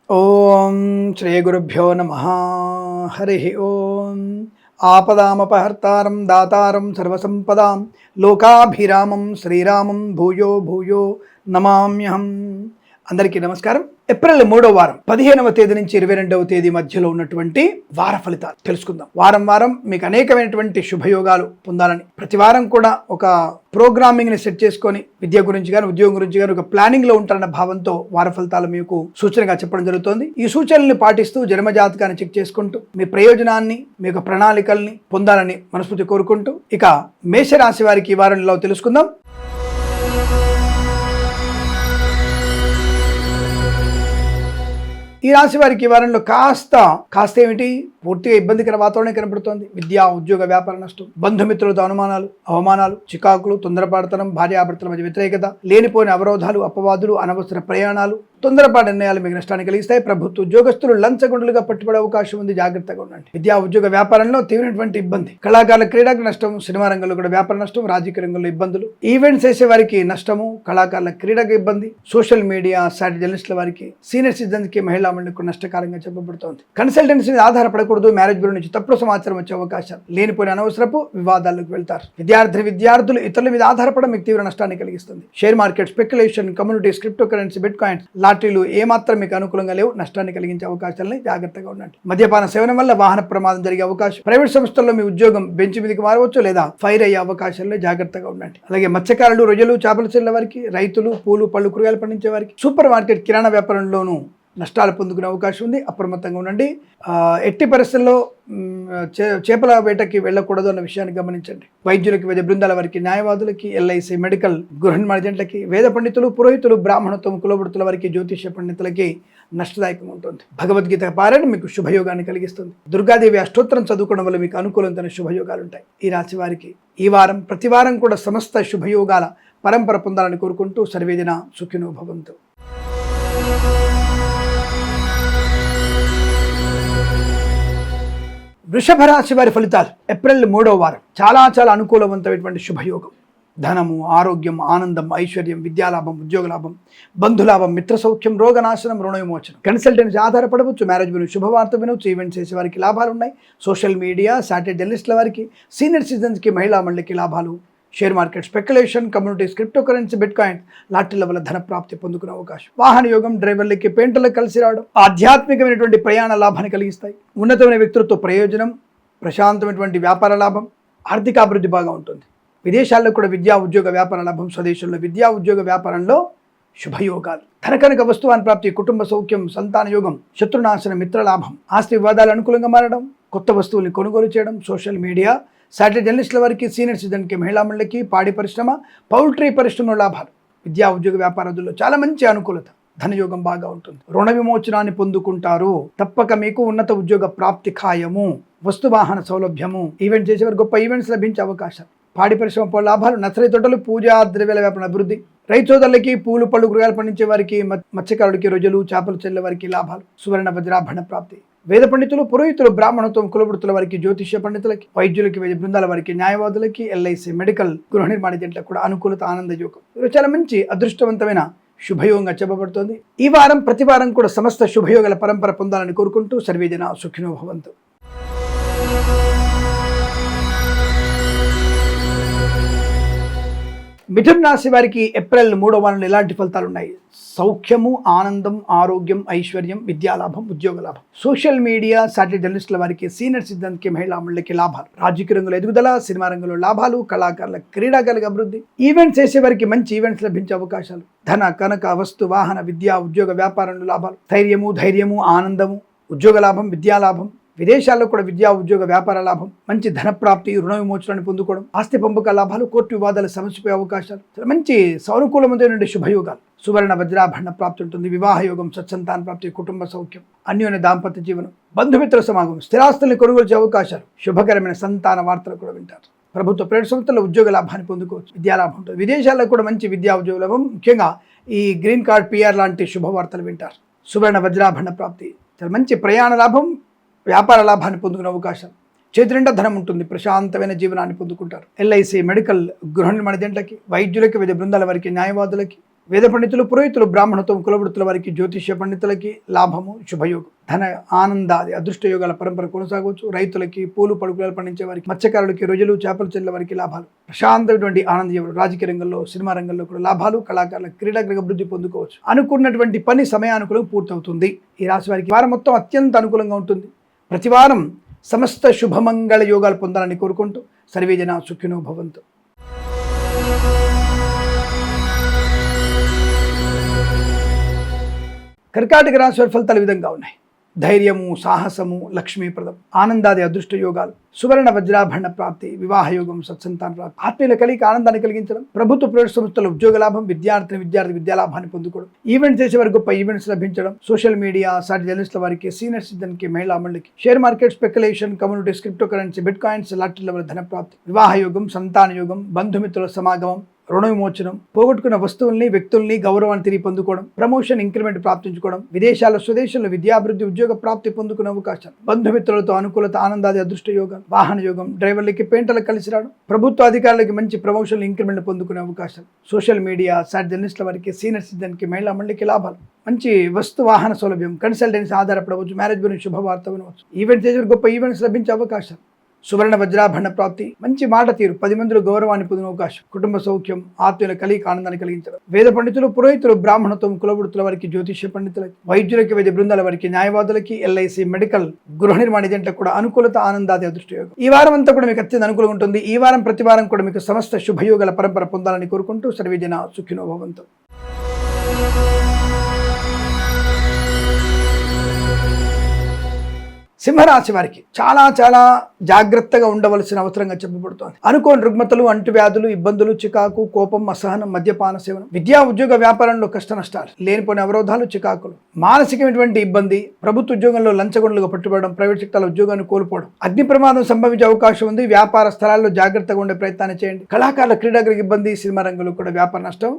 ఓం శ్రీ గురుభ్యో నమః. హరి ఓం. ఆపదామపహర్తారం దాతారం సర్వసంపదాం లోకాభిరామం శ్రీరామం భూయో భూయో నమామ్యహం. అందరికీ నమస్కారం. ఏప్రిల్ 3వ వారం 15వ తేదీ నుంచి 22వ తేదీ మధ్యలో ఉన్నటువంటి వార ఫలితాలు తెలుసుకుందాం. వారం వారం మీకు అనేకమైనటువంటి శుభయోగాలు పొందాలని ప్రతి వారం కూడా ఒక ప్రోగ్రామింగ్ని సెట్ చేసుకొని విద్య గురించి కానీ ఉద్యోగం గురించి కానీ ఒక ప్లానింగ్లో ఉంటారన్న భావంతో వార ఫలితాలు మీకు సూచనగా చెప్పడం జరుగుతుంది. ఈ సూచనల్ని పాటిస్తూ జన్మజాతకాన్ని చెక్ చేసుకుంటూ మీ ప్రయోజనాన్ని మీ యొక్క ప్రణాళికల్ని పొందాలని మనస్ఫూర్తి కోరుకుంటూ ఇక మేషరాశి వారికి ఈ వారంలో తెలుసుకుందాం. ఈ రాశి వారికి ఈ వారంలో కాస్త ఏమిటి పూర్తిగా ఇబ్బందికర వాతావరణం కనబడుతోంది. విద్యా ఉద్యోగ వ్యాపార నష్టం, బంధుమిత్రులతో అనుమానాలు అవమానాలు, చికాకులు, తొందరపాటుతనం, భార్యాభర్తల మధ్య వ్యతిరేకత, లేనిపోయిన అవరోధాలు, అపవాదులు, అనవసర ప్రయాణాలు, తొందరపాటు నిర్ణయాలు మీకు నష్టాన్ని కలిగిస్తాయి. ప్రభుత్వ ఉద్యోగస్తులు లంచగొండలుగా పట్టుబడే అవకాశం ఉంది, జాగ్రత్తగా ఉండండి. విద్యా ఉద్యోగ వ్యాపారంలో తీవ్రమైనటువంటి ఇబ్బంది, కళాకారుల క్రీడకు నష్టం, సినిమా రంగంలో కూడా వ్యాపార నష్టం, రాజకీయ రంగంలో ఇబ్బందులు, ఈవెంట్స్ చేసే వారికి నష్టము, కళాకారుల క్రీడకు ఇబ్బంది, సోషల్ మీడియా సాటి జర్నలిస్టుల వారికి, సీనియర్ సిటిజన్స్కి, మహిళా మండలికి నష్టకారంగా చెప్పబడుతోంది. కన్సల్టెన్సీ మీద ఆధారపడకూడదు. మ్యారేజ్ బ్యూరో నుంచి తప్పుడు సమాచారం వచ్చే అవకాశాలు, లేనిపోయిన అనవసరపు వివాదాలకు వెళ్తారు. విద్యార్థులు ఇతరుల మీద ఆధారపడడం మీకు తీవ్ర నష్టాన్ని కలిగిస్తుంది. Share market, speculation, communities, crypto currency, bitcoins, లాటరీలు ఏమాత్రం మీకు అనుకూలంగా లేవు. నష్టాన్ని కలిగించే అవకాశాలని జాగ్రత్తగా ఉండండి. మద్యపాన సేవనం వల్ల వాహన ప్రమాదం జరిగే అవకాశం, ప్రైవేట్ సంస్థల్లో మీ ఉద్యోగం బెంచ్ మీదకి మారవచ్చు లేదా ఫైర్ అయ్యే అవకాశాల్లో జాగ్రత్తగా ఉండండి. అలాగే మత్స్యకారులు, రొయ్యలు, చేపల చెల్ల వారికి, రైతులు, పూలు పళ్ళు కూరగాయలు పండించే వారికి, సూపర్ మార్కెట్, కిరాణా వ్యాపారంలోనూ నష్టాలు పొందుకునే అవకాశం ఉంది. అప్రమత్తంగా ఉండండి. ఎట్టి పరిస్థితుల్లో చేపల వేటకి వెళ్ళకూడదు అన్న విషయాన్ని గమనించండి. వైద్యులకి, వైద్య బృందాల వారికి, న్యాయవాదులకి, ఎల్ఐసి, మెడికల్, గృహ నిర్మాణ ఏజెంట్లకి, వేద పండితులు, పురోహితులు, బ్రాహ్మణత్వం, కులవృత్తుల వారికి, జ్యోతిష్య పండితులకి నష్టదాయకంగా ఉంటుంది. భగవద్గీత పారాయణ మీకు శుభయోగాన్ని కలిగిస్తుంది. దుర్గాదేవి అష్టోత్తరం చదువుకోవడం వల్ల మీకు అనుకూలమైన శుభయోగాలు ఉంటాయి. ఈ రాశి వారికి ఈ వారం ప్రతి వారం కూడా సమస్త శుభయోగాల పరంపర పొందాలని కోరుకుంటూ సర్వేజన సుఖినో భవంతు. వృషభ రాశి వారి ఫలితాలు ఏప్రిల్ 3వ వారం చాలా అనుకూలవంతమైనటువంటి శుభయోగం. ధనము, ఆరోగ్యం, ఆనందం, ఐశ్వర్యం, విద్యాలాభం, ఉద్యోగలాభం, బంధులాభం, మిత్ర సౌఖ్యం, రోగనాశనం, రుణ విమోచనం. కన్సల్టెన్సీ ఆధారపడవచ్చు. మ్యారేజ్ వినొచ్చు, శుభవార్త వినొచ్చు. ఈవెంట్స్ చేసే వారికి లాభాలు ఉన్నాయి. సోషల్ మీడియా, సాటిలైట్ జర్నలిస్టుల వారికి, సీనియర్ సిటిజన్స్కి, మహిళా మండలికి లాభాలు. Share market, speculation, communities, crypto currency, bitcoin, లాటరీల వల్ల ధన ప్రాప్తి పొందుకునే అవకాశం. వాహన యోగం, డ్రైవర్లకి, పెయింటర్లకు కలిసి రావడం, ఆధ్యాత్మికమైనటువంటి ప్రయాణ లాభాన్ని కలిగిస్తాయి. ఉన్నతమైన వ్యక్తులతో ప్రయోజనం, ప్రశాంతమైనటువంటి వ్యాపార లాభం, ఆర్థిక అభివృద్ధి బాగా ఉంటుంది. విదేశాల్లో కూడా విద్యా ఉద్యోగ వ్యాపార లాభం, స్వదేశంలో విద్యా ఉద్యోగ వ్యాపారంలో శుభయోగాలు. ధనకనక వస్తువాన్ ప్రాప్తి, కుటుంబ సౌఖ్యం, సంతాన యోగం, శత్రునాశన, మిత్రలాభం, ఆస్తి వివాదాలు అనుకూలంగా మారడం, కొత్త వస్తువుల్ని కొనుగోలు చేయడం. సోషల్ మీడియా, సాటిలైట్ జర్నలిస్టుల వారికి, సీనియర్ సిటిజన్కి, మహిళా మండలికి, పాడి పరిశ్రమ, పౌల్ట్రీ పరిశ్రమలో లాభాలు. విద్యా ఉద్యోగ వ్యాపారాదుల్లో చాలా మంచి అనుకూలత, ధనయోగం బాగా ఉంటుంది. రుణ విమోచనాన్ని పొందుకుంటారు. తప్పక మీకు ఉన్నత ఉద్యోగ ప్రాప్తి ఖాయము. వస్తు వాహన సౌలభ్యము, ఈవెంట్ చేసేవారు గొప్ప ఈవెంట్స్ లభించే అవకాశం. పాడి పరిశ్రమ లాభాలు, నర్సరీ తోటలు, పూజా ద్రవ్యాల వ్యాపార అభివృద్ధి. రైతు సోదరులకి, పూలు పళ్ళు కూరగాయలు పండించే వారికి, మత్స్యకారుడికి, రొయ్యలు, చేపలు చెల్లె వారికి లాభాలు. సువర్ణ వజ్రాభరణ ప్రాప్తి. వేద పండితులు, పురోహితులు, బ్రాహ్మణత్వం, కులవృత్తుల వారికి, జ్యోతిష్య పండితులకి, వైద్యులకి, వైద్య బృందాల వారికి, న్యాయవాదులకి, ఎల్ఐసి, మెడికల్, గృహ నిర్మాణ ఏజెంట్లకు కూడా అనుకూలత, ఆనంద యోగం. ఇది చాలా మంచి అదృష్టవంతమైన శుభయోగంగా చెప్పబడుతోంది. ఈ వారం ప్రతి వారం కూడా సమస్త శుభయోగాల పరంపర పొందాలని కోరుకుంటూ సర్వేజన సుఖినో భవంతు. మిథున రాశి వారికి ఏప్రిల్ 3వ వారంలో ఎలాంటి ఫలితాలు ఉన్నాయి? సౌఖ్యము, ఆనందం, ఆరోగ్యం, ఐశ్వర్యం, విద్యాలాభం, ఉద్యోగ లాభం. సోషల్ మీడియా, సాటిలైట్ జర్నలిస్టుల వారికి, సీనియర్ సిటిజన్కి, మహిళా మండలికి లాభాలు. రాజకీయ రంగంలో ఎదుగుదల, సినిమా రంగంలో లాభాలు, కళాకారుల క్రీడాకారుల అభివృద్ధి. ఈవెంట్స్ చేసే వారికి మంచి ఈవెంట్స్ లభించే అవకాశాలు. ధన కనక వస్తు వాహన, విద్యా ఉద్యోగ వ్యాపారంలో లాభాలు. ధైర్యము, ఆనందము, ఉద్యోగ లాభం, విద్యాలాభం. విదేశాల్లో కూడా విద్యా ఉద్యోగ వ్యాపార లాభం, మంచి ధనప్రాప్తి, రుణ విమోచనాన్ని పొందుకోవడం, ఆస్తి పంపక లాభాలు, కోర్టు వివాదాలు సమస్యపోయే అవకాశాలు. మంచి సానుకూలమైన శుభయోగాలు. సువర్ణ వజ్రాభరణ ప్రాప్తి ఉంటుంది. వివాహ యోగం, సత్సంతాన ప్రాప్తి, కుటుంబ సౌఖ్యం, అన్యోన్య దాంపత్య జీవనం, బంధుమిత్ర సమాగమం, స్థిరాస్తుల్ని కొనుగోలు చేసే అవకాశాలు, శుభకరమైన సంతాన వార్తలు కూడా వింటారు. ప్రభుత్వ ప్రైవేట్ సంస్థల్లో ఉద్యోగ లాభాన్ని పొందుకోవచ్చు. విద్యాలాభం ఉంటుంది. విదేశాల్లో కూడా మంచి విద్యా ఉద్యోగ లాభం, ముఖ్యంగా ఈ గ్రీన్ కార్డ్, పిఆర్ లాంటి శుభవార్తలు వింటారు. సువర్ణ వజ్రాభరణ ప్రాప్తి, చాలా మంచి ప్రయాణ లాభం, వ్యాపార లాభాన్ని పొందుకునే అవకాశం. చేతి నిండా ధనం ఉంటుంది. ప్రశాంతమైన జీవనాన్ని పొందుకుంటారు. ఎల్ఐసి, మెడికల్, గృహ నిర్మాణ ఏజెంట్లకి, వైద్యులకి, వైద్య బృందాల వారికి, న్యాయవాదులకి, వేద పండితులు, పురోహితులు, బ్రాహ్మణత్వం, కులవృత్తుల వారికి, జ్యోతిష్య పండితులకి లాభము, శుభయోగం, ధన ఆనందాది అదృష్ట యోగాల పరంపర కొనసాగవచ్చు. రైతులకి, పూలు పడుకులు పండించే వారికి, మత్స్యకారులకి, రొయ్యలు చేపలు చెల్లె వారికి లాభాలు, ప్రశాంతమైనటువంటి ఆనందం. రాజకీయ రంగంలో, సినిమా రంగంలో కూడా లాభాలు, కళాకారుల క్రీడాగ్రహ అభివృద్ధి పొందుకోవచ్చు. అనుకున్నటువంటి పని సమయానుకూలంగా పూర్తవుతుంది. ఈ రాశి వారికి వారం మొత్తం అత్యంత అనుకూలంగా ఉంటుంది. ప్రతి వారం సమస్త శుభమంగళ యోగాలు పొందాలని కోరుకుంటూ సర్వే జన సుఖినో భవంతు. కర్కాటక రాశి వారి ఫలితాలు ఈ విధంగా ఉన్నాయి. ధైర్యము, సాహసము, లక్ష్మీప్రదం, ఆనందాది అదృష్ట యోగాలు, సువర్ణ వజ్రాభరణ ప్రాప్తి, వివాహ యోగం, సత్సంతాన ప్రాప్తి, ఆత్మీయుల కలిగి ఆనందాన్ని కలిగించడం, ప్రభుత్వ ప్రైవేట్ సంస్థల ఉద్యోగ లాభం, విద్యార్థి విద్యాలాభాన్ని పొందుకోవడం, ఈవెంట్ చేసే వారికి గొప్ప ఈవెంట్స్ లభించడం, సోషల్ మీడియా, సాటి జర్నలిస్టుల వారికి, సీనియర్ సిటిజన్కి, మహిళా మండలికి, share market, speculation, communities, crypto currency, bitcoins, lottery level ధన ప్రాప్తి, వివాహ యోగం, సంతాన యోగం, బంధుమిత్రుల సమాగమం, రుణ విమోచనం, పోగొట్టుకున్న వస్తువుల్ని, వ్యక్తుల్ని, గౌరవాన్ని తిరిగి పొందుకోవడం, ప్రమోషన్, ఇంక్రిమెంట్ ప్రాప్తించుకోవడం, విదేశాల్లో, స్వదేశంలో విద్యాభివృద్ధి, ఉద్యోగ ప్రాప్తి పొందుకునే అవకాశం, బంధుమిత్రులతో అనుకూలత, ఆనందాది అదృష్ట యోగం, వాహన యోగం, డ్రైవర్లకి, పెయింటర్లకు కలిసి రావడం, ప్రభుత్వ అధికారులకి మంచి ప్రమోషన్, ఇంక్రిమెంట్ పొందుకునే అవకాశం, సోషల్ మీడియా, సాటి జర్నలిస్టుల వారికి, సీనియర్ సిటిజన్కి, మహిళా మండలికి లాభాలు, మంచి వస్తు వాహన సౌలభ్యం, కన్సల్టెన్సీ ఆధారపడవచ్చు, మ్యారేజ్ గురించి శుభవార్త వినవచ్చు, ఈవెంట్ చేసే గొప్ప ఈవెంట్స్ లభించే అవకాశం, సువర్ణ వజ్రాభరణ ప్రాప్తి, మంచి మాట తీరు, 10 మందిలో గౌరవాన్ని పొందిన అవకాశం, కుటుంబ సౌఖ్యం, ఆత్మీయుల కలిగి ఆనందాన్ని కలిగించడం, వేద పండితులు, పురోహితులు, బ్రాహ్మణత్వం, కులవృత్తుల వారికి, జ్యోతిష్య పండితులకి, వైద్యులకి, వైద్య బృందాల వారికి, న్యాయవాదులకి, ఎల్ఐసి, మెడికల్, గృహ నిర్మాణ ఏజెంట్లకు కూడా అనుకూలత, ఆనందాది అదృష్ట యోగం. ఈ వారం అంతా కూడా మీకు అత్యంత అనుకూలంగా ఉంటుంది. ఈ వారం ప్రతి వారం కూడా మీకు సమస్త శుభయోగాల పరంపర పొందాలని కోరుకుంటూ సర్వే జన సుఖినో భవంతు. సింహరాశి వారికి చాలా చాలా జాగ్రత్తగా ఉండవలసిన అవసరంగా చెప్పబడుతోంది. అనుకోని రుగ్మతలు, అంటువ్యాధులు, ఇబ్బందులు, చికాకు, కోపం, అసహనం, మద్యపాన సేవనం, విద్యా ఉద్యోగ వ్యాపారంలో కష్ట నష్టాలు, లేనిపోని అవరోధాలు, చికాకులు, మానసికమైనటువంటి ఇబ్బంది, ప్రభుత్వ ఉద్యోగంలో లంచగొండలుగా పట్టుబడడం, ప్రైవేట్ సెక్టార్ల ఉద్యోగాన్ని కోల్పోవడం, అగ్ని ప్రమాదం సంభవించే అవకాశం ఉంది. వ్యాపార స్థలాల్లో జాగ్రత్తగా ఉండే ప్రయత్నాన్ని చేయండి. కళాకారుల క్రీడాగ్రహ ఇబ్బంది, సినిమా రంగంలో కూడా వ్యాపార నష్టం,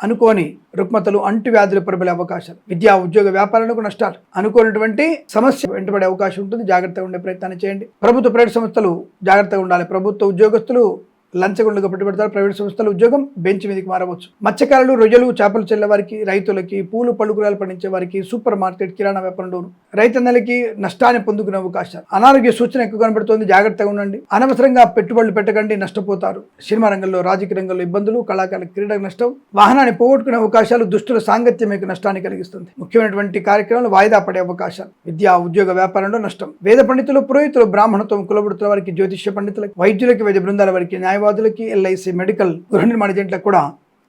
అనుకోని రుగ్మతలు, అంటువ్యాధులు ప్రబలే అవకాశాలు, విద్యా ఉద్యోగ వ్యాపారాలకు నష్టాలు, అనుకోనటువంటి సమస్య వెంటబడే అవకాశం ఉంటుంది. జాగ్రత్తగా ఉండే ప్రయత్నాన్ని చేయండి. ప్రభుత్వ ప్రైవేట్ సంస్థలు జాగ్రత్తగా ఉండాలి. ప్రభుత్వ ఉద్యోగస్తులు లంచగొండలుగా పెట్టుబడతారు. ప్రైవేట్ సంస్థల ఉద్యోగం బెంచ్ మీదకి మారవచ్చు. మత్స్యకారులు, రొయ్యలు, చేపలు చెల్లె వారికి, రైతులకి, పూలు పళ్ళుకూరలు పండించే వారికి, సూపర్ మార్కెట్, కిరాణా వ్యాపారంలోను రైతన్నలకి నష్టాన్ని పొందుకునే అవకాశాలు, అనారోగ్య సూచన ఎక్కువ కనబడుతోంది. జాగ్రత్తగా ఉండండి. అనవసరంగా పెట్టుబడులు పెట్టకండి, నష్టపోతారు. సినిమా రంగంలో, రాజకీయ రంగంలో ఇబ్బందులు, కళాకారుల క్రీడకు నష్టం, వాహనాన్ని పోగొట్టుకునే అవకాశాలు, దుష్టుల సాంగత్యం మీకు నష్టాన్ని కలిగిస్తుంది. ముఖ్యమైనటువంటి కార్యక్రమాలు వాయిదా పడే అవకాశాలు, విద్యా ఉద్యోగ వ్యాపారంలో నష్టం. వేద పండితులు, పురోహితులు, బ్రాహ్మణత్వం, కులవృత్తుల వారికి, జ్యోతిష్య పండితులకి, వైద్యులకి, వైద్య బృందాల వారికి, న్యాయవాదులకి, ఎల్ఐసి, మెడికల్, గృహ నిర్మాణ ఏజెంట్లకు కూడా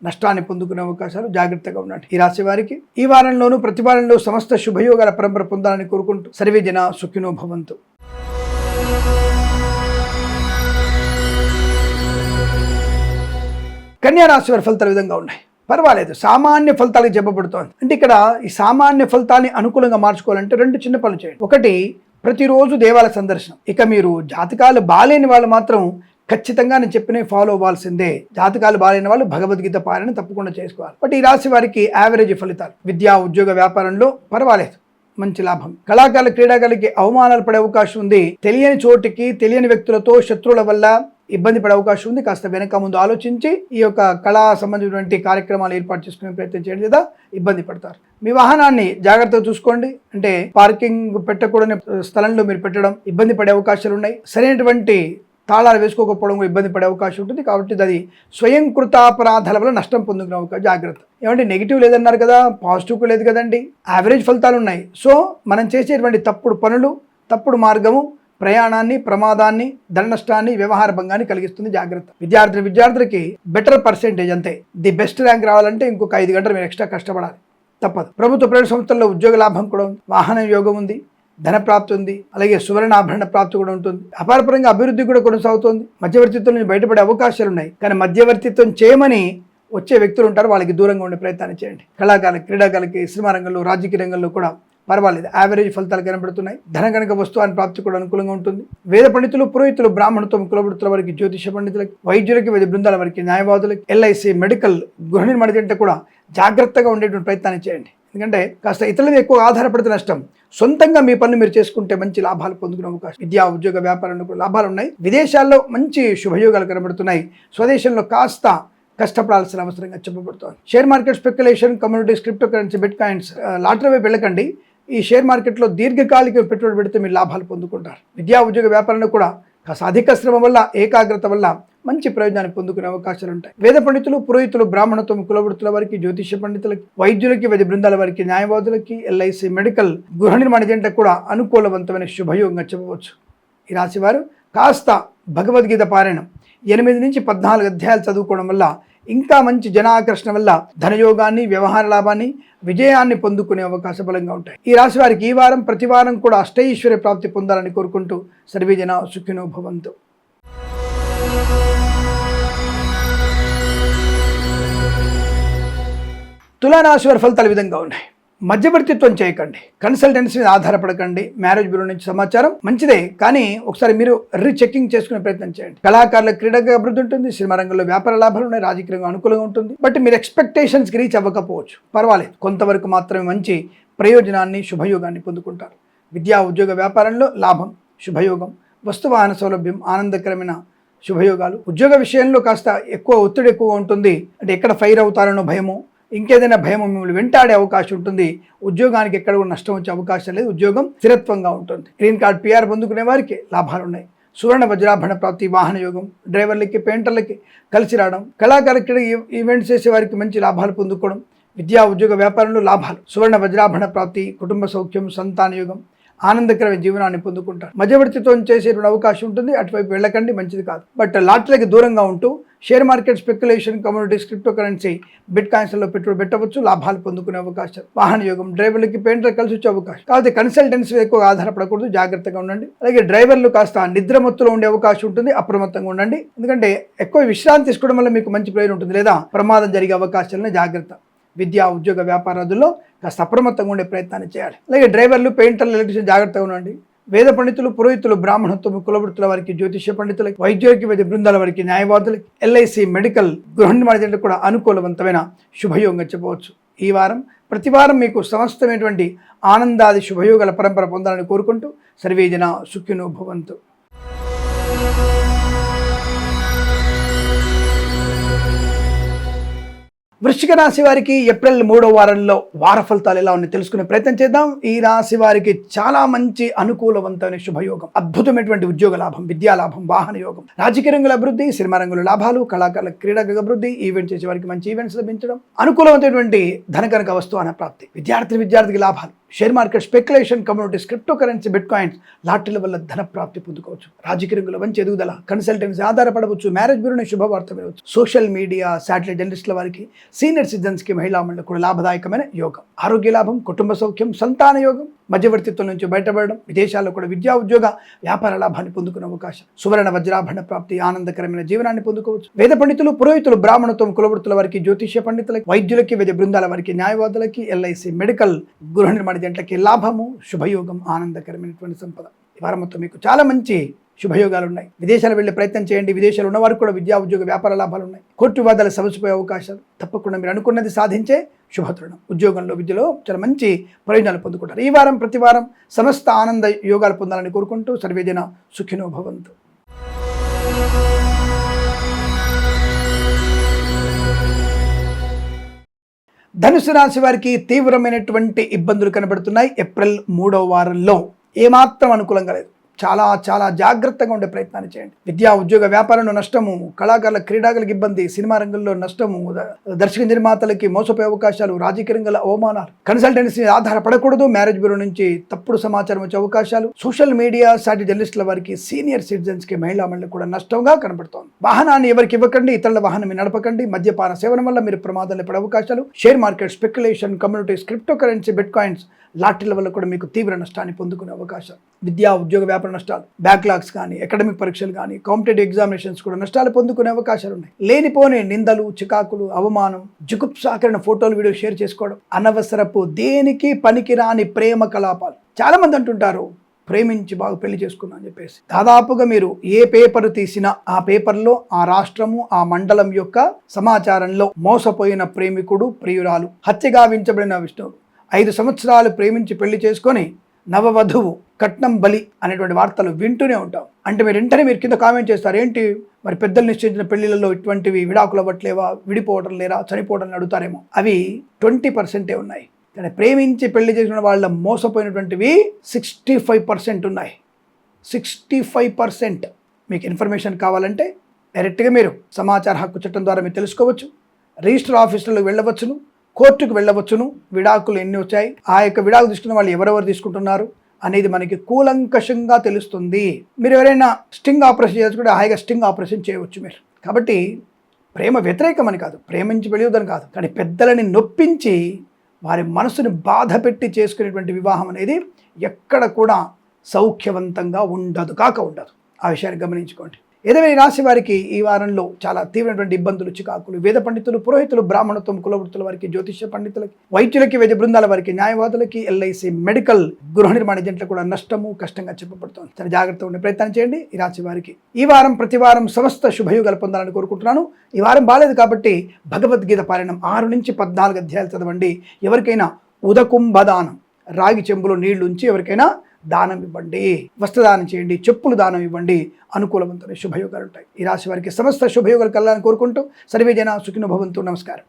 నష్టాన్ని పొందుకునే అవకాశాలు. జాగ్రత్తగా ఉండండి. ఈ రాశి వారికి ఈ వారంలోనూ ప్రతి వారంలో సమస్త శుభయోగాల పరంపర పొందాలని కోరుకుంటూ సర్వే జన సుఖినో భవంతు. కన్యా రాశి వారి ఫలితాలు విధంగా ఉన్నాయి. పర్వాలేదు, సామాన్య ఫలితాలకు చెప్పబడుతోంది. అంటే ఇక్కడ ఈ సామాన్య ఫలితాన్ని అనుకూలంగా మార్చుకోవాలంటే 2 చిన్న పనులు చేయండి. ఒకటి, ప్రతిరోజు దేవాలయ సందర్శనం. ఇక మీరు జాతకాలు బాలేని వాళ్ళు మాత్రం ఖచ్చితంగా నేను చెప్పినవి ఫాలో అవ్వాల్సిందే. జాతకాలు బాలేని వాళ్ళు భగవద్గీత పారాయణ తప్పకుండా చేసుకోవాలి. బట్ ఈ రాశి వారికి యావరేజ్ ఫలితాలు. విద్యా ఉద్యోగ వ్యాపారంలో పర్వాలేదు, మంచి లాభం. కళాకారుల క్రీడాకారులకి అవమానాలు పడే అవకాశం ఉంది. తెలియని చోటికి, తెలియని వ్యక్తులతో, శత్రువుల వల్ల ఇబ్బంది పడే అవకాశం ఉంది. కాస్త వెనక ముందు ఆలోచించి ఈ యొక్క కళా సంబంధించినటువంటి కార్యక్రమాలు ఏర్పాటు చేసుకునే ప్రయత్నం చేయండి, లేదా ఇబ్బంది పడతారు. మీ వాహనాన్ని జాగ్రత్తగా చూసుకోండి. అంటే పార్కింగ్ పెట్టకూడని స్థలంలో మీరు పెట్టడం, ఇబ్బంది పడే అవకాశాలు ఉన్నాయి. సరైనటువంటి తాళాలు వేసుకోకపోవడం ఇబ్బంది పడే అవకాశం ఉంటుంది. కాబట్టి అది స్వయంకృతాపరాధాల వల్ల నష్టం పొందుకునే అవకాశం. జాగ్రత్త. ఏమంటే నెగిటివ్ లేదన్నారు కదా, పాజిటివ్ లేదు కదండి, యావరేజ్ ఫలితాలు ఉన్నాయి. సో మనం చేసేటువంటి తప్పుడు పనులు, తప్పుడు మార్గము ప్రయాణాన్ని, ప్రమాదాన్ని, ధన నష్టాన్ని, వ్యవహార భంగాన్ని కలిగిస్తుంది. జాగ్రత్త. విద్యార్థులకి బెటర్ పర్సెంటేజ్, అంతే. ది బెస్ట్ ర్యాంక్ రావాలంటే ఇంకొక 5 గంటలు మీరు ఎక్స్ట్రా కష్టపడాలి, తప్పదు. ప్రభుత్వ ప్రైవేట్ సంస్థల్లో ఉద్యోగ లాభం కూడా ఉంది, వాహన యోగం ఉంది, ధన ప్రాప్తి ఉంది, అలాగే సువర్ణాభరణ ప్రాప్తి కూడా ఉంటుంది. అపారపరంగా అభివృద్ధి కూడా కొనసాగుతుంది. మధ్యవర్తిత్వం నుంచి బయటపడే అవకాశాలు ఉన్నాయి. కానీ మధ్యవర్తిత్వం చేయమని వచ్చే వ్యక్తులు ఉంటారు, వాళ్ళకి దూరంగా ఉండే ప్రయత్నాన్ని చేయండి. కళాకారులకి, క్రీడాకారులకి, సినిమా రంగంలో, రాజకీయ రంగంలో కూడా పర్వాలేదు, యావరేజ్ ఫలితాలు కనబడుతున్నాయి. ధన కనుక వస్తువాన్ని ప్రాప్తి కూడా అనుకూలంగా ఉంటుంది. వేద పండితులు, పురోహితులు, బ్రాహ్మణత్వం, కులవృత్తుల వారికి, జ్యోతిష పండితులకి, వైద్యులకి, వైద్య బృందాల వారికి, న్యాయవాదులకి, ఎల్ఐసి, మెడికల్, గృహ నిర్మాణ ఏజెంట్ కూడా జాగ్రత్తగా ఉండేటువంటి ప్రయత్నాన్ని చేయండి. ఎందుకంటే కాస్త ఇతరుల మీద ఎక్కువ ఆధారపడితే నష్టం. సొంతంగా మీ పనులు మీరు చేసుకుంటే మంచి లాభాలు పొందుకునే అవకాశం. విద్యా ఉద్యోగ వ్యాపారంలో కూడా లాభాలు ఉన్నాయి. విదేశాల్లో మంచి శుభయోగాలు కనబడుతున్నాయి. స్వదేశంలో కాస్త కష్టపడాల్సిన అవసరంగా చెప్పబడుతోంది. Share market speculation, communities, crypto currency, bitcoins, లాటరీ వైపు వెళ్ళకండి. ఈ షేర్ మార్కెట్లో దీర్ఘకాలిక పెట్టుబడి పెడితే మీరు లాభాలు పొందుకుంటారు. విద్యా ఉద్యోగ వ్యాపారంలో కూడా కాస్త అధిక శ్రమ వల్ల, ఏకాగ్రత వల్ల మంచి ప్రయోజనాన్ని పొందుకునే అవకాశాలు ఉంటాయి. వేద పండితులు, పురోహితులు, బ్రాహ్మణత్వం, కులవృత్తుల వారికి, జ్యోతిష్య పండితులకి, వైద్యులకి, వైద్య బృందాల వారికి, న్యాయవాదులకి, ఎల్ఐసి, మెడికల్, గృహ నిర్మాణ జంటకు కూడా అనుకూలవంతమైన శుభయోగంగా చెప్పవచ్చు. ఈ రాశి వారు కాస్త భగవద్గీత పారాయణం 8 నుంచి 14 అధ్యాయాలు చదువుకోవడం వల్ల ఇంకా మంచి జనాకర్షణ వల్ల ధనయోగాన్ని, వ్యవహార లాభాన్ని, విజయాన్ని పొందుకునే అవకాశ బలంగా ఉంటాయి. ఈ రాశి వారికి ఈ వారం ప్రతి వారం కూడా అష్టైశ్వర్య ప్రాప్తి పొందాలని కోరుకుంటూ సర్వే జన సుఖినో భవంతు. తులారాశి వారి ఫలితాలు విధంగా ఉన్నాయి. మధ్యవర్తిత్వం చేయకండి, కన్సల్టెన్సీ మీద ఆధారపడకండి. మ్యారేజ్ బ్యూరో నుంచి సమాచారం మంచిదే, కానీ ఒకసారి మీరు రీచెకింగ్ చేసుకునే ప్రయత్నం చేయండి. కళాకారుల క్రీడగా అభివృద్ధి ఉంటుంది, సినిమా రంగంలో వ్యాపార లాభాలు ఉన్నాయి, రాజకీయంగా అనుకూలంగా ఉంటుంది. బట్ మీరు ఎక్స్పెక్టేషన్స్కి రీచ్ అవ్వకపోవచ్చు, పర్వాలేదు, కొంతవరకు మాత్రమే మంచి ప్రయోజనాన్ని, శుభయోగాన్ని పొందుకుంటారు. విద్యా ఉద్యోగ వ్యాపారంలో లాభం, శుభయోగం, వస్తువాహన సౌలభ్యం, ఆనందకరమైన శుభయోగాలు. ఉద్యోగ విషయంలో కాస్త ఒత్తిడి ఎక్కువగా ఉంటుంది. అంటే ఎక్కడ ఫైర్ అవుతారనో భయము, ఇంకేదైనా భయం మిమ్మల్ని వెంటాడే అవకాశం ఉంటుంది. ఉద్యోగానికి ఎక్కడ కూడా నష్టం వచ్చే అవకాశం లేదు. ఉద్యోగం స్థిరత్వంగా ఉంటుంది. గ్రీన్ కార్డ్, PR పొందుకునే వారికి లాభాలు ఉన్నాయి. సువర్ణ వజ్రాభరణ ప్రాప్తి, వాహన యోగం, డ్రైవర్లకి, పెయింటర్లకి కలిసి రావడం, కళాకారులకి, ఈవెంట్స్ చేసే వారికి మంచి లాభాలు పొందుకోవడం, విద్యా ఉద్యోగ వ్యాపారంలో లాభాలు, సువర్ణ వజ్రాభరణ ప్రాప్తి, కుటుంబ సౌఖ్యం, సంతాన యోగం, ఆనందకరమైన జీవనాన్ని పొందుకుంటారు. మధ్యవర్తిత్వం చేసేటువంటి అవకాశం ఉంటుంది, అటువైపు వెళ్ళకండి, మంచిది కాదు. బట్ లాటరీకి దూరంగా ఉంటూ share market, speculation, communities, crypto currency, బిట్ కాయిన్స్లో పెట్టుబడి పెట్టవచ్చు, లాభాలు పొందుకునే అవకాశం. వాహన యోగం, డ్రైవర్లకి, పెయింటర్ కలిసి వచ్చే అవకాశం. కాబట్టి కన్సల్టెన్సీ ఎక్కువ ఆధారపడకూడదు, జాగ్రత్తగా ఉండండి. అలాగే డ్రైవర్లు కాస్త నిద్రమత్తులో ఉండే అవకాశం ఉంటుంది, అప్రమత్తంగా ఉండండి. ఎందుకంటే ఎక్కువ విశ్రాంతి తీసుకోవడం వల్ల మీకు మంచి ప్రయోజనం ఉంటుంది, లేదా ప్రమాదం జరిగే అవకాశాలను జాగ్రత్త. విద్యా ఉద్యోగ వ్యాపారాదుల్లో కాస్త అప్రమత్తంగా ఉండే ప్రయత్నాన్ని చేయాలి. అలాగే డ్రైవర్లు, పెయింటర్లు, ఎలక్ట్రీషియన్ జాగ్రత్తగా ఉండండి. వేద పండితులు, పురోహితులు, బ్రాహ్మణత్వం, కులవృత్తుల వారికి, జ్యోతిష్య పండితులకి, వైద్యులకి, వైద్య బృందాల వారికి, న్యాయవాదులకి, ఎల్ఐసి, మెడికల్, గృహ నిర్మాణ జంటకు కూడా అనుకూలవంతమైన శుభయోగంగా చెప్పవచ్చు. ఈ వారం ప్రతి వారం మీకు సమస్తమైనటువంటి ఆనందాది శుభయోగాల పరంపర పొందాలని కోరుకుంటూ సర్వే జన సుఖినో భవంతు. వృశ్చిక రాశి వారికి ఏప్రిల్ 3వ వారంలో వార ఫలితాలు ఎలా ఉన్నాయి తెలుసుకునే ప్రయత్నం చేద్దాం. ఈ రాశి వారికి చాలా మంచి అనుకూలవంతమైన శుభయోగం, అద్భుతమైనటువంటి ఉద్యోగ లాభం, విద్యా లాభం, వాహన యోగం, రాజకీయ రంగుల అభివృద్ధి, సినిమా రంగుల లాభాలు, కళాకారుల క్రీడల అభివృద్ధి, ఈవెంట్ చేసే వారికి మంచి ఈవెంట్స్ లభించడం, అనుకూలమైనటువంటి ధనకనక వస్తువాహన ప్రాప్తి, విద్యార్థికి లాభాలు, share market, speculation, communities, crypto currency, bitcoins, లాటరీల వల్ల ధన ప్రాప్తి పొందుకోవచ్చు. రాజకీయ రంగంలో మంచి ఎదుగుదల, కన్సల్టెన్సీ ఆధారపడవచ్చు, మ్యారేజ్ బ్యూరో శుభవార్త వినవచ్చు. సోషల్ మీడియా, శాటిలైట్ జర్నలిస్టుల వారికి, సీనియర్ సిటిజన్స్కి, మహిళా మండలికి కూడా లాభదాయకమైన యోగం, ఆరోగ్య లాభం, కుటుంబ సౌఖ్యం, సంతాన యోగం, మధ్యవర్తిత్వం నుంచి బయటపడడం, విదేశాల్లో కూడా విద్యా ఉద్యోగ వ్యాపార లాభాన్ని పొందుకునే అవకాశం, సువర్ణ వజ్రాభరణ ప్రాప్తి, ఆనందకరమైన జీవనాన్ని పొందుకోవచ్చు. వేద పండితులు, పురోహితులు, బ్రాహ్మణత్వం, కులవృత్తుల వారికి, జ్యోతిష్య పండితులకి, వైద్యులకి, వైద్య బృందాల వారికి, న్యాయవాదులకి, ఎల్ఐసి, మెడికల్, గృహ నిర్మాణ జంటలకి లాభము, శుభయోగం, ఆనందకరమైనటువంటి సంపద. ఈ వారం మొత్తం మీకు చాలా మంచి శుభయోగాలు ఉన్నాయి. విదేశాలు వెళ్ళే ప్రయత్నం చేయండి. విదేశాలు ఉన్నవారు కూడా విద్యా ఉద్యోగ వ్యాపార లాభాలు ఉన్నాయి. కోర్టు వివాదాలు సమసిపోయే అవకాశాలు, తప్పకుండా మీరు అనుకున్నది సాధించే శుభతరుణం. ఉద్యోగంలో, విద్యలో చాలా మంచి ప్రయోజనాలు పొందుకుంటారు. ఈ వారం ప్రతి వారం సమస్త ఆనంద యోగాలు పొందాలని కోరుకుంటూ సర్వేజన సుఖినో భవంతు. ధనుసు రాశి వారికి తీవ్రమైనటువంటి ఇబ్బందులు కనబడుతున్నాయి. ఏప్రిల్ 3వ వారంలో ఏమాత్రం అనుకూలంగా లేదు. చాలా జాగ్రత్తగా ఉండే ప్రయత్నాన్ని చేయండి. విద్యా ఉద్యోగ వ్యాపారంలో నష్టము, కళాకారుల క్రీడాకులకు ఇబ్బంది, సినిమా రంగంలో నష్టము, దర్శక నిర్మాతలకి మోసపోయే అవకాశాలు, రాజకీయ రంగంలో అవమానాలు, కన్సల్టెన్సీ ఆధారపడకూడదు, మ్యారేజ్ బ్యూరో నుంచి తప్పుడు సమాచారం వచ్చే అవకాశాలు, సోషల్ మీడియా, సాటి జర్నలిస్టుల వారికి, సీనియర్ సిటిజన్స్కి, మహిళా మండలికి కూడా నష్టంగా కనబడుతోంది. వాహనాన్ని ఎవరికి ఇవ్వకండి, ఇతరుల వాహనం నడపకండి. మద్యపాన సేవనం వల్ల మీరు ప్రమాదాలు పడే అవకాశాలు, share market, speculation, communities, crypto currency, bitcoins, లాటరీల వల్ల కూడా మీకు తీవ్ర నష్టాన్ని పొందుకునే అవకాశాలు, విద్యా ఉద్యోగ వ్యాపార నష్టాలు, బ్యాక్లాగ్స్ కానీ, అకాడమిక్ పరీక్షలు కానీ, కాంపిటేటివ్ ఎగ్జామినేషన్స్ కూడా నష్టాలు పొందుకునే అవకాశాలు ఉన్నాయి. లేనిపోని నిందలు, చికాకులు, అవమానం, జుగుప్సాకరణ ఫోటోలు, వీడియో షేర్ చేసుకోవడం, అనవసరపు దేనికి పనికిరాని ప్రేమ కలాపాలు. చాలా మంది అంటుంటారు ప్రేమించి బాగా పెళ్లి చేసుకున్నా అని చెప్పేసి. దాదాపుగా మీరు ఏ పేపర్ తీసినా ఆ పేపర్లో ఆ రాష్ట్రము, ఆ మండలం యొక్క సమాచారంలో మోసపోయిన ప్రేమికుడు, ప్రియురాలు, హత్య గావించబడిన విష్ణువు, 5 సంవత్సరాలు ప్రేమించి పెళ్లి చేసుకొని నవవధువు కట్నం బలి అనేటువంటి వార్తలు వింటూనే ఉంటాం. అంటే మీరు వెంటనే కింద కామెంట్ చేస్తారు, ఏంటి మరి పెద్దలు నిశ్చయించిన పెళ్లిళ్ళలో ఇటువంటివి విడాకులు అవ్వట్లేవా, విడిపోవడం లేరా, చనిపోవడం అడుగుతారేమో. అవి 20% ఉన్నాయి. కానీ ప్రేమించి పెళ్లి చేసిన వాళ్ళ మోసపోయినటువంటివి 65% ఉన్నాయి. 65%. మీకు ఇన్ఫర్మేషన్ కావాలంటే డైరెక్ట్గా మీరు సమాచార హక్కు చట్టం ద్వారా మీరు తెలుసుకోవచ్చు. రిజిస్టర్ ఆఫీసులకు వెళ్ళవచ్చును, కోర్టుకు వెళ్ళవచ్చును. విడాకులు ఎన్ని వచ్చాయి, ఆ యొక్క విడాకులు తీసుకున్న వాళ్ళు ఎవరెవరు తీసుకుంటున్నారు అనేది మనకి కూలంకషంగా తెలుస్తుంది. మీరు ఎవరైనా స్టింగ్ ఆపరేషన్ చేసుకుంటే హాయిగా స్టింగ్ ఆపరేషన్ చేయవచ్చు మీరు. కాబట్టి ప్రేమ వ్యతిరేకమని కాదు, ప్రేమించి పెళ్ళివద్దని కాదు, కానీ పెద్దలని నొప్పించి వారి మనసుని బాధ పెట్టి చేసుకునేటువంటి వివాహం అనేది ఎక్కడ కూడా సౌఖ్యవంతంగా ఉండదు, ఉండదు. ఆ విషయాన్ని గమనించుకోండి. ఏదైనా రాశి వారికి ఈ వారంలో చాలా తీవ్రమైనటువంటి ఇబ్బందులు, చికాకులు. వేద పండితులు, పురోహితులు, బ్రాహ్మణత్వం, కులవృత్తుల వారికి, జ్యోతిష్య పండితులకి, వైద్యులకి, వైద్య బృందాల వారికి, న్యాయవాదులకి, ఎల్ఐసి, మెడికల్, గృహ నిర్మాణ ఏజెంట్లకు కూడా నష్టము, కష్టంగా చెప్పబడుతుంది. చాలా జాగ్రత్తగా ఉండే ప్రయత్నం చేయండి. ఈ రాశి వారికి ఈ వారం ప్రతి వారం సమస్త శుభయోగాలు పొందాలని కోరుకుంటున్నాను. ఈ వారం బాలేదు కాబట్టి భగవద్గీత పారాయణం 6 నుంచి 14 అధ్యాయాలు చదవండి. ఎవరికైనా ఉదకుంభదానం, రాగి చెంబులో నీళ్లు ఉంచి ఎవరికైనా దానం ఇవ్వండి, వస్త్రదానం చేయండి, చెప్పులు దానం ఇవ్వండి. అనుకూలవంతమైన శుభయోగాలు ఉంటాయి. ఈ రాశి వారికి సమస్త శుభయోగాలు కలగాలని కోరుకుంటూ సర్వే జన సుఖినో భవంతు. నమస్కారం.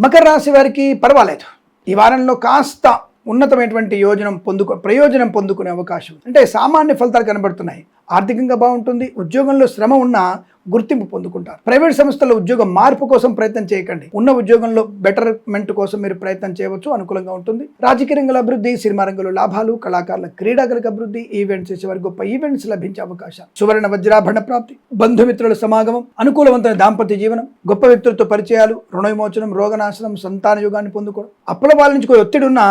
మకర రాశి వారికి పర్వాలేదు. ఈ వారంలో కాస్త ఉన్నతమైనటువంటి ప్రయోజనం పొందుకునే అవకాశం, అంటే సామాన్య ఫలితాలు కనబడుతున్నాయి. ఆర్థికంగా బాగుంటుంది. ఉద్యోగంలో శ్రమ ఉన్నా గుర్తింపు పొందుకుంటారు. ప్రైవేట్ సంస్థల్లో ఉద్యోగ మార్పు కోసం ప్రయత్నం చేయకండి. ఉన్న ఉద్యోగంలో బెటర్మెంట్ కోసం మీరు ప్రయత్నం చేయవచ్చు. అనుకూలంగా ఉంటుంది. రాజకీయ రంగంలో అభివృద్ధి, సినిమా రంగంలో లాభాలు, కళాకారుల క్రీడాకులకు అభివృద్ధి, ఈవెంట్స్ చేసేవారికి గొప్ప ఈవెంట్స్ లభించే అవకాశం, సువర్ణ వజ్రాభరణ ప్రాప్తి, బంధుమిత్రుల సమాగమం, అనుకూలవంతమైన దాంపత్య జీవనం, గొప్ప వ్యక్తులతో పరిచయాలు, రుణ విమోచనం, రోగనాశనం, సంతాన యోగాన్ని పొందుకోవడం. అప్పుల వాళ్ళ నుంచి ఒత్తిడి ఉన్న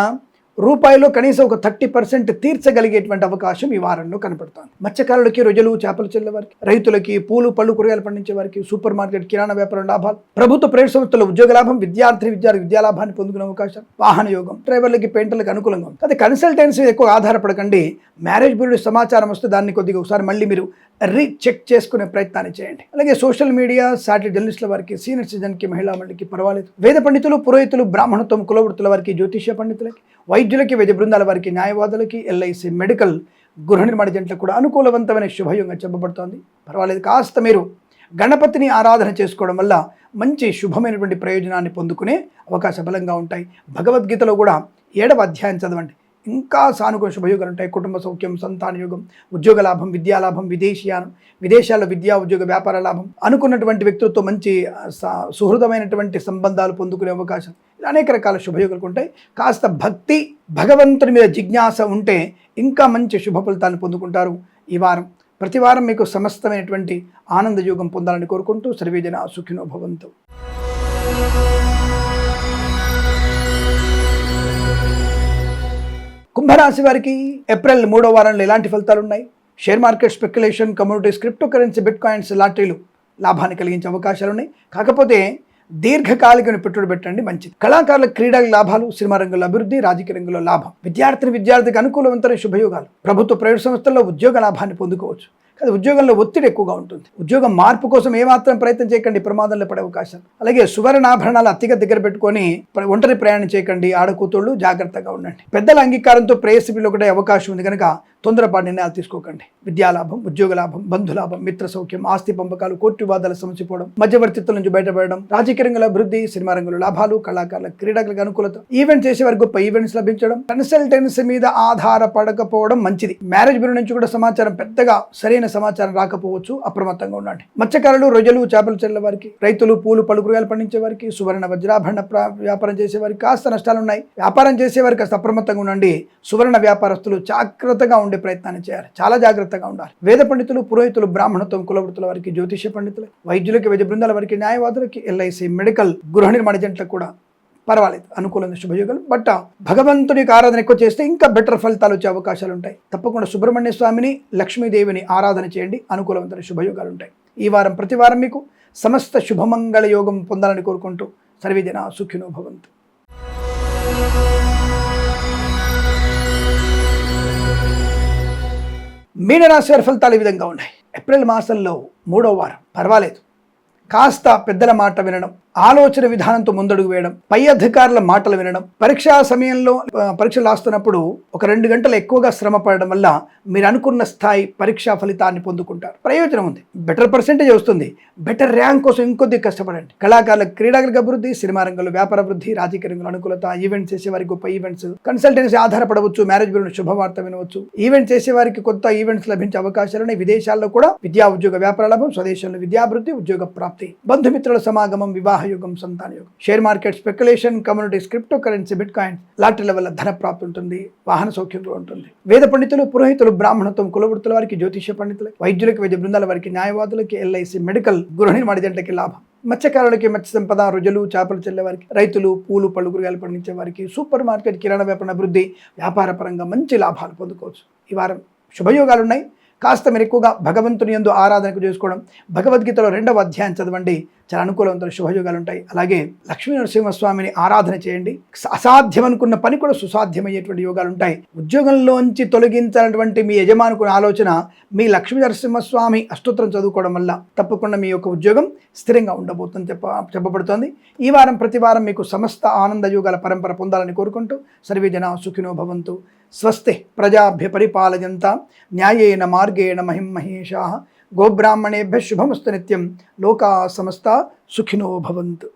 రూపాయలు కనీసం ఒక 30% తీర్చగలిగేటువంటి అవకాశం ఈ వారంలో కనపడుతుంది. మత్స్యకారులకి, రొయ్యలు, చేపలు చెల్లే వారికి, రైతులకి, పూలు పళ్ళు కూరగాయలు పండించే వారికి, సూపర్ మార్కెట్, కిరాణా వ్యాపారం లాభాలు, ప్రభుత్వ ప్రైవేట్ సంస్థల ఉద్యోగ లాభం, విద్యార్థి విద్యా లాభాన్ని పొందుకునే అవకాశం, వాహన యోగం, డ్రైవర్లకి, పెయింటర్లకు అనుకూలంగా ఉంది. అదే కన్సల్టెన్సీ ఎక్కువ ఆధారపడకండి. మ్యారేజ్ బ్యూరో సమాచారం వస్తే దాన్ని కొద్దిగా ఒకసారి మళ్ళీ మీరు రీచెక్ చేసుకునే ప్రయత్నాన్ని చేయండి. అలాగే సోషల్ మీడియా, సాటిలైట్ జర్నలిస్టుల వారికి, సీనియర్ సిటిజన్కి, మహిళా మండలికి పర్వాలేదు. వేద పండితులు, పురోహితులు, బ్రాహ్మణత్వం, కులవృత్తుల వారికి, జ్యోతిష్య పండితులకి, వైద్యులకి, వైద్య బృందాల వారికి, న్యాయవాదులకి, ఎల్ఐసి, మెడికల్, గృహ నిర్మాణ ఏజెంట్లకు కూడా అనుకూలవంతమైన శుభయోగంగా చెప్పబడుతోంది. పర్వాలేదు. కాస్త మీరు గణపతిని ఆరాధన చేసుకోవడం వల్ల మంచి శుభమైనటువంటి ప్రయోజనాన్ని పొందుకునే అవకాశ బలంగా ఉంటాయి. భగవద్గీతలో కూడా 7వ అధ్యాయం చదవండి. ఇంకా సానుకూల శుభయోగాలు ఉంటాయి. కుటుంబ సౌఖ్యం, సంతాన యోగం, ఉద్యోగ లాభం, విద్యాలాభం, విదేశాల్లో విద్యా ఉద్యోగ వ్యాపార లాభం, అనుకున్నటువంటి వ్యక్తులతో మంచి సుహృదమైనటువంటి సంబంధాలు పొందుకునే అవకాశం, ఇలా అనేక రకాల శుభయోగాలు ఉంటాయి. కాస్త భక్తి, భగవంతుని మీద జిజ్ఞాస ఉంటే ఇంకా మంచి శుభ ఫలితాలను పొందుకుంటారు. ఈ వారం ప్రతి వారం మీకు సమస్తమైనటువంటి ఆనంద యోగం పొందాలని కోరుకుంటూ సర్వే జన సుఖినో భవంతు. కుంభరాశి వారికి ఏప్రిల్ 3వ వారంలో ఎలాంటి ఫలితాలు ఉన్నాయి? Share market, speculation, commodities, crypto currency, bitcoins, లాటరీలు లాభాన్ని కలిగించే అవకాశాలు ఉన్నాయి. కాకపోతే దీర్ఘకాలికను పెట్టుబడి పెట్టండి, మంచిది. కళాకారుల క్రీడల లాభాలు, సినిమా రంగంలో అభివృద్ధి, రాజకీయ రంగంలో లాభం, విద్యార్థికి అనుకూలవంతమైన శుభయోగాలు, ప్రభుత్వ ప్రైవేట్ సంస్థల్లో ఉద్యోగ లాభాన్ని పొందుకోవచ్చు. కానీ ఉద్యోగంలో ఒత్తిడి ఎక్కువగా ఉంటుంది. ఉద్యోగం మార్పు కోసం ఏమాత్రం ప్రయత్నం చేయకండి, ప్రమాదంలో పడే అవకాశం. అలాగే సువర్ణాభరణాలు అతిగా దగ్గర పెట్టుకొని ఒంటరి ప్రయాణం చేయకండి. ఆడకూతుళ్ళు జాగ్రత్తగా ఉండండి. పెద్దల అంగీకారంతో ప్రేయసిపిలో ఒకటే అవకాశం ఉంది కనుక తొందరపాటు నిర్ణయాలు తీసుకోకండి. విద్యాలాభం, ఉద్యోగ లాభం, బంధులాభం, మిత్ర సౌఖ్యం, ఆస్తి పంపకాలు, కోర్టు వివాదాల సమసిపోవడం, మధ్యవర్తిత్వం నుంచి బయటపడడం, రాజకీయ రంగంలో అభివృద్ధి, సినిమా రంగంలో లాభాలు, కళాకారుల క్రీడలకు అనుకూలత, ఈవెంట్ చేసే వారికి గొప్ప ఈవెంట్స్ లభించడం, కన్సల్టెన్సీ మీద ఆధారపడకపోవడం మంచిది. మ్యారేజ్ బ్యూరో నుంచి కూడా సమాచారం పెద్దగా సరైన సమాచారం రాకపోవచ్చు, అప్రమత్తంగా ఉండండి. మత్స్యకారులు, రొయ్యలు, చేపలు చెల్లే వారికి, రైతులు, పూలు పళ్ళు కూరగాయలు పండించే వారికి, సువర్ణ వజ్రాభరణ వ్యాపారం చేసే వారికి కాస్త నష్టాలు ఉన్నాయి. వ్యాపారం చేసే వారికి కాస్త అప్రమత్తంగా ఉండండి. సువర్ణ వ్యాపారస్తులు జాగ్రత్తగా ఉండే ప్రయత్నాన్ని చేయాలి, చాలా జాగ్రత్తగా ఉండాలి. వేద పండితులు, పురోహితులు, బ్రాహ్మణత్వం, కులవృత్తుల వారికి, జ్యోతిష్య పండితులు, వైద్యులకి, వైద్య బృందాల వారికి, న్యాయవాదులకి, ఎల్ఐసి, మెడికల్, గృహ నిర్మాణ ఏజెంట్లకు కూడా పర్వాలేదు, అనుకూలమైన శుభయోగాలు. బట్ భగవంతుని ఆరాధన ఎక్కువ చేస్తే ఇంకా బెటర్ ఫలితాలు వచ్చే అవకాశాలు ఉంటాయి. తప్పకుండా సుబ్రహ్మణ్య స్వామిని, లక్ష్మీదేవిని ఆరాధన చేయండి, అనుకూలమైన శుభయోగాలు ఉంటాయి. ఈ వారం ప్రతి వారం మీకు సమస్త శుభమంగళ యోగం పొందాలని కోరుకుంటూ సర్వే జన సుఖినో భవంతు. మీనరాశి వారి ఫలితాలు ఈ విధంగా ఉన్నాయి. ఏప్రిల్ మాసంలో 3వ వారం పర్వాలేదు. కాస్త పెద్దల మాట వినడం, ఆలోచన విధానంతో ముందడుగు వేయడం, పై అధికారుల మాటలు వినడం, పరీక్షా సమయంలో పరీక్షలు రాస్తున్నప్పుడు ఒక 2 గంటలు ఎక్కువగా శ్రమ పడడం వల్ల మీరు అనుకున్న స్థాయి పరీక్షా ఫలితాన్ని పొందుకుంటారు. ప్రయోజనం ఉంది, బెటర్ పర్సెంటేజ్ వస్తుంది. బెటర్ ర్యాంక్ కోసం ఇంకొద్ది కష్టపడండి. కళాకారులకు క్రీడాలకు అభివృద్ధి, సినిమా రంగంలో వ్యాపార అభివృద్ధి, రాజకీయ రంగంలో అనుకూలత, ఈవెంట్స్ చేసే వారికి గొప్ప ఈవెంట్స్, కన్సల్టెన్సీ ఆధారపడవచ్చు, మ్యారేజ్ బ్యూరో శుభవార్త వినవచ్చు, ఈవెంట్ చేసే వారికి కొత్త ఈవెంట్స్ లభించే అవకాశాలు, విదేశాల్లో కూడా విద్యా ఉద్యోగ వ్యాపార లాభం, స్వదేశంలో విద్యాభివృద్ధి, ఉద్యోగ ప్రాప్తి, బంధుమిత్రుల సమాగమం, వివాహ యుగం, సంతాన యుగం, share market, speculation, communities, crypto currency, bitcoin, లాటరీల వల్ల ధన ప్రాప్తి ఉంటుంది, వాహన సౌఖ్యంలో ఉంటుంది. వేద పండితులు, పురోహితులు, బ్రాహ్మణత్వం, కులవృత్తుల వారికి, జ్యోతిష పండితులకి, వైద్యులకి, వైద్య బృందాల వారికి, న్యాయవాదులకి, ఎల్ఐసి, మెడికల్, గృహ నిర్మాణ జంటకి లాభం. మత్స్యకారులకి, మత్స్య సంపద, రుజులు, చేపలు చెల్లే వారికి, రైతులు, పూలు పళ్ళు కూరగాయలు పండించే వారికి, సూపర్ మార్కెట్, కిరాణా వ్యాపార అభివృద్ధి, వ్యాపార పరంగా మంచి లాభాలు పొందుకోవచ్చు. ఈ వారం శుభయోగాలు ఉన్నాయి. కాస్త మీరు ఎక్కువగా భగవంతుని యందు ఆరాధనకు చేసుకోవడం, భగవద్గీతలో 2వ అధ్యాయం చదవండి, చాలా అనుకూలవంతుల శుభయోగాలు ఉంటాయి. అలాగే లక్ష్మీ నరసింహస్వామిని ఆరాధన చేయండి. అసాధ్యం అనుకున్న పని కూడా సుసాధ్యమయ్యేటువంటి యోగాలు ఉంటాయి. ఉద్యోగంలోంచి తొలగించాలన్నటువంటి మీ యజమానుకున్న ఆలోచన మీ లక్ష్మీ నరసింహస్వామి అష్టోత్తరం చదువుకోవడం వల్ల తప్పకుండా మీ యొక్క ఉద్యోగం స్థిరంగా ఉండబోతుందని చెప్పబడుతోంది. ఈ వారం ప్రతి వారం మీకు సమస్త ఆనంద యోగాల పరంపర పొందాలని కోరుకుంటూ సర్వే జనా సుఖినో భవంతు. స్వస్తి ప్రజాభ్య పరిపాలయంతాం న్యాయేన మార్గేణ మహిం మహేషాః. గోబ్రాహ్మణేభ్యः శుభమస్తు నిత్యం. లోకా సమస్తా సుఖినో భవంతు.